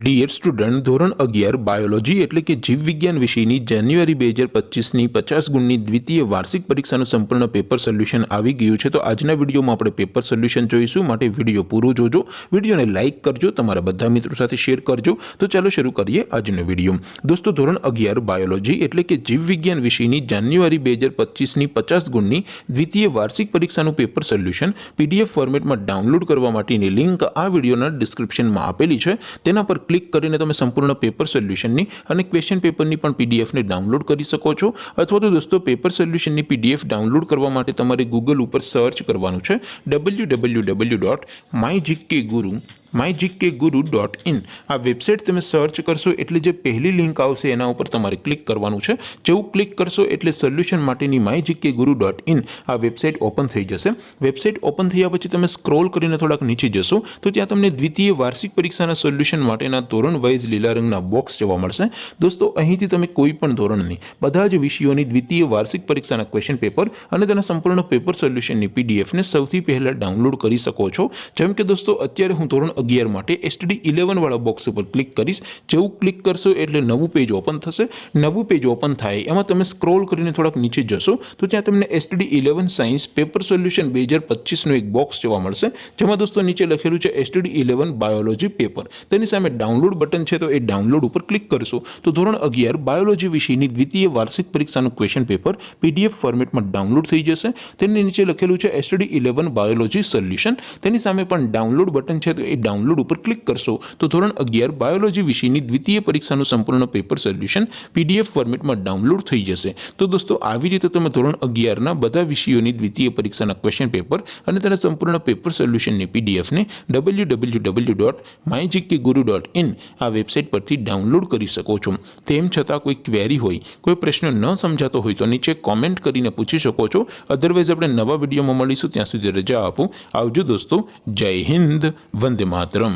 Dear student, ધોરણ 11 biology એટલે કે જીવ વિજ્ઞાન વિષયની જાન્યુઆરી 2025ની 50 ગુણની દ્વિતીય વાર્ષિક પરીક્ષાનું સંપૂર્ણ પેપર સોલ્યુશન આવી ગયું છે। તો આજના વિડીયોમાં આપણે પેપર સોલ્યુશન જોઈશું, માટે વિડીયો પૂરો જોજો, વિડીયોને લાઇક કરજો, તમારા બધા મિત્રો સાથે શેર કરજો। તો ચાલો શરૂ કરીએ આજનો વિડીયો। દોસ્તો, ધોરણ 11 બાયોલોજી એટલે કે જીવ વિજ્ઞાન વિષયની જાન્યુઆરી 2025ની 50 ગુણની દ્વિતીય વાર્ષિક પરીક્ષાનું પેપર સોલ્યુશન પીડીએફ ફોર્મેટમાં ડાઉનલોડ કરવા માટેની લિંક આ વિડીયોના ડિસ્ક્રિપ્શનમાં આપેલી છે। તેના પર ક્લિક કરીને તમે સંપૂર્ણ પેપર સોલ્યુશનની અને ક્વેશ્ચન પેપરની પણ પીડીએફને ડાઉનલોડ કરી શકો છો। અથવા તો દોસ્તો, પેપર સોલ્યુશનની પીડીએફ ડાઉનલોડ કરવા માટે તમારે ગૂગલ ઉપર સર્ચ કરવાનું છે www.mygkguru.in। આ વેબસાઇટ તમે સર્ચ કરશો એટલે જે પહેલી લિંક આવશે એના ઉપર તમારે ક્લિક કરવાનું છે। જેવું ક્લિક કરશો એટલે સોલ્યુશન માટેની mygkguru.in આ વેબસાઇટ ઓપન થઈ જશે। વેબસાઇટ ઓપન થયા પછી તમે સ્ક્રોલ કરીને થોડાક નીચે જશો તો ત્યાં તમને દ્વિતીય વાર્ષિક પરીક્ષાના સોલ્યુશન માટેના ધોરણ વાઇઝ લીલા રંગના બોક્સ જોવા મળશે। દોસ્તો, અહીંથી તમે કોઈ પણ ધોરણની બધા જ વિષયોની દ્વિતીય વાર્ષિક પરીક્ષાના ક્વેશ્ચન પેપર અને તેના સંપૂર્ણ પેપર સોલ્યુશનની પીડીએફને સૌથી પહેલા ડાઉનલોડ કરી શકો છો। જેમ કે દોસ્તો, અત્યારે હું ધોરણ 11 માટે STD 11 વાળા બોક્સ ઉપર ક્લિક કરીશ। જેવું ક્લિક કરશો એટલે નવું પેજ ઓપન થશે। નવું પેજ ઓપન થાય એમાં તમે સ્ક્રોલ કરીને થોડાક નીચે જશો તો ત્યાં તમને STD 11 સાયન્સ પેપર સોલ્યુશન 2025નું એક બોક્સ જોવા મળશે, જેમાં દોસ્તો નીચે લખેલું છે STD 11 બાયોલોજી પેપર। તેની સામે ડાઉનલોડ બટન છે, તો એ ડાઉનલોડ ઉપર ક્લિક કરશો તો ધોરણ 11 બાયોલોજી વિષયની દ્વિતીય વાર્ષિક પરીક્ષાનું ક્વેશ્ચન પેપર પીડીએફ ફોર્મેટમાં ડાઉનલોડ થઈ જશે। તેની નીચે લખેલું છે STD 11 બાયોલોજી સોલ્યુશન। તેની સામે પણ ડાઉનલોડ બટન છે, તો એ ડાઉનલોડ ઉપર ક્લિક કરશો તો ધોરણ 11 બાયોલોજી વિષયની દ્વિતીય પરીક્ષાનું સંપૂર્ણ પેપર સોલ્યુશન પીડીએફ ફોર્મેટમાં ડાઉનલોડ થઈ જશે। તો દોસ્તો, આવી રીતે તમે ધોરણ 11ના બધા વિષયોની દ્વિતીય પરીક્ષાના ક્વેશ્ચન પેપર અને તેના સંપૂર્ણ પેપર સોલ્યુશનની પીડીએફને www.mygkguru.in આ વેબસાઇટ પરથી ડાઉનલોડ કરી શકો છો। તેમ છતાં કોઈ ક્વેરી હોય, કોઈ પ્રશ્ન ન સમજાતો હોય તો નીચે કોમેન્ટ કરીને પૂછી શકો છો। અધરવાઇઝ આપણે નવા વિડીયોમાં મળીશું, ત્યાં સુધી રજા આપો। આવજો દોસ્તો, જય હિન્દ, વંદે માતરમ।